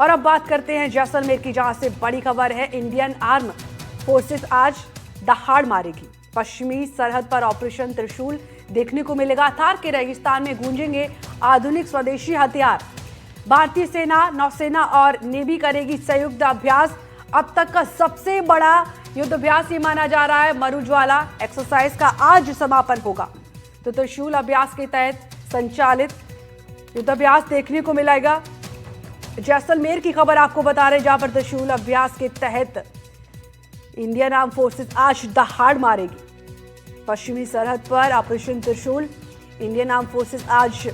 और अब बात करते हैं जैसलमेर की, जहां से बड़ी खबर है। इंडियन आर्म फोर्सेस आज दहाड़ मारेगी। पश्चिमी सरहद पर ऑपरेशन त्रिशूल देखने को मिलेगा। थार के रेगिस्तान में गूंजेंगे आधुनिक स्वदेशी हथियार। भारतीय सेना, नौसेना और नेवी करेगी संयुक्त अभ्यास। अब तक का सबसे बड़ा युद्धाभ्यास ये माना जा रहा है। मरुज्वाला एक्सरसाइज का आज समापन होगा। तो त्रिशूल अभ्यास के तहत संचालित युद्धाभ्यास देखने को मिलेगा। जैसलमेर की खबर आपको बता रहे, जहां पर त्रिशूल अभ्यास के तहत इंडियन आर्म फोर्सेस आज दहाड़ मारेगी। पश्चिमी सरहद पर ऑपरेशन त्रिशूल, इंडियन आर्म फोर्सेस आज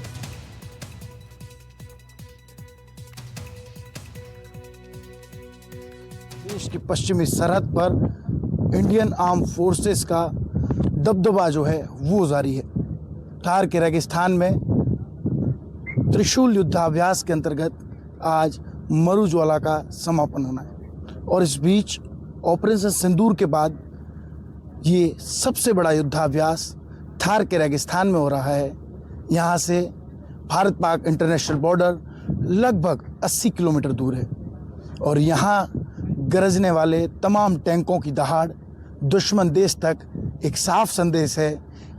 देश की पश्चिमी सरहद पर इंडियन आर्म फोर्सेस का दबदबा जो है वो जारी है। थार के रेगिस्तान में त्रिशूल युद्धाभ्यास के अंतर्गत आज मरुज्वाला का समापन होना है और इस बीच ऑपरेशन सिंदूर के बाद ये सबसे बड़ा युद्धाभ्यास थार के रेगिस्तान में हो रहा है। यहाँ से भारत पाक इंटरनेशनल बॉर्डर लगभग 80 किलोमीटर दूर है और यहाँ गरजने वाले तमाम टैंकों की दहाड़ दुश्मन देश तक एक साफ संदेश है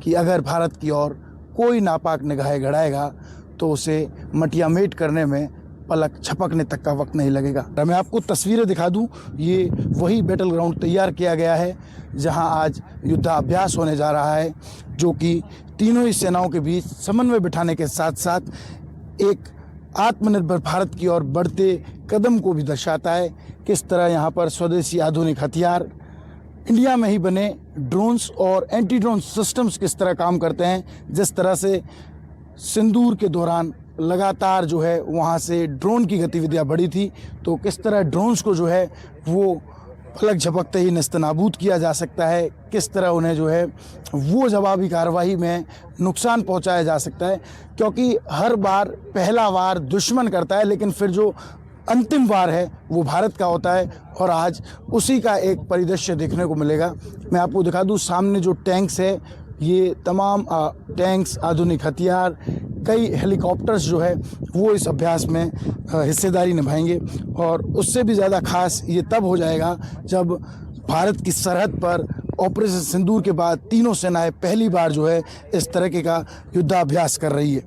कि अगर भारत की ओर कोई नापाक निगाहें गड़ाएगा तो उसे मटियामेट करने में पलक झपकने तक का वक्त नहीं लगेगा। मैं आपको तस्वीरें दिखा दूं, ये वही बैटल ग्राउंड तैयार किया गया है जहां आज युद्धाभ्यास होने जा रहा है, जो कि तीनों ही सेनाओं के बीच समन्वय बिठाने के साथ साथ एक आत्मनिर्भर भारत की ओर बढ़ते कदम को भी दर्शाता है। किस तरह यहाँ पर स्वदेशी आधुनिक हथियार, इंडिया में ही बने ड्रोन्स और एंटी ड्रोन सिस्टम्स किस तरह काम करते हैं। जिस तरह से सिंदूर के दौरान लगातार जो है वहाँ से ड्रोन की गतिविधियाँ बढ़ी थी, तो किस तरह ड्रोन्स को जो है वो पलक झपकते ही नेस्तनाबूद किया जा सकता है, किस तरह उन्हें जो है वो जवाबी कार्रवाई में नुकसान पहुंचाया जा सकता है। क्योंकि हर बार पहला वार दुश्मन करता है, लेकिन फिर जो अंतिम वार है वो भारत का होता है और आज उसी का एक परिदृश्य देखने को मिलेगा। मैं आपको दिखा दूं, सामने जो टैंक्स है, ये तमाम टैंक्स, आधुनिक हथियार, कई हेलीकॉप्टर्स जो है वो इस अभ्यास में हिस्सेदारी निभाएंगे और उससे भी ज़्यादा खास ये तब हो जाएगा जब भारत की सरहद पर ऑपरेशन सिंदूर के बाद तीनों सेनाएं पहली बार जो है इस तरीके का युद्धाभ्यास कर रही है।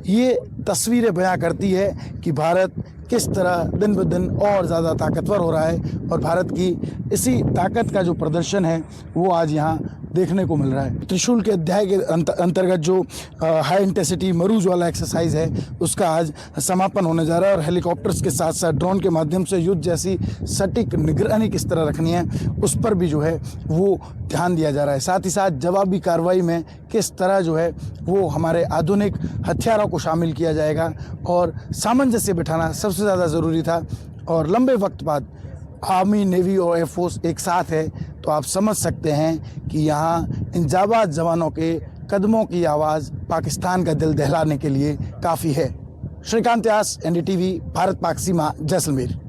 ये तस्वीरें बयां करती है कि भारत किस तरह दिन ब दिन और ज़्यादा ताकतवर हो रहा है और भारत की इसी ताकत का जो प्रदर्शन है वो आज यहाँ देखने को मिल रहा है। त्रिशूल के अध्याय के अंतर्गत जो हाई इंटेंसिटी मरुज्वाला एक्सरसाइज है उसका आज समापन होने जा रहा है और हेलीकॉप्टर्स के साथ साथ ड्रोन के माध्यम से युद्ध जैसी सटीक निगरानी किस तरह रखनी है उस पर भी जो है वो ध्यान दिया जा रहा है। साथ ही साथ जवाबी कार्रवाई में किस तरह जो है वो हमारे आधुनिक हथियारों को शामिल किया जाएगा और सामंजस्य बिठाना सबसे ज़्यादा ज़रूरी था। और लंबे वक्त बाद आर्मी, नेवी और एयरफोर्स एक साथ है, तो आप समझ सकते हैं कि यहाँ इन जाबाज जवानों के कदमों की आवाज़ पाकिस्तान का दिल दहलाने के लिए काफ़ी है। श्रीकांत व्यास, NDTV, भारत पाक सीमा, जैसलमेर।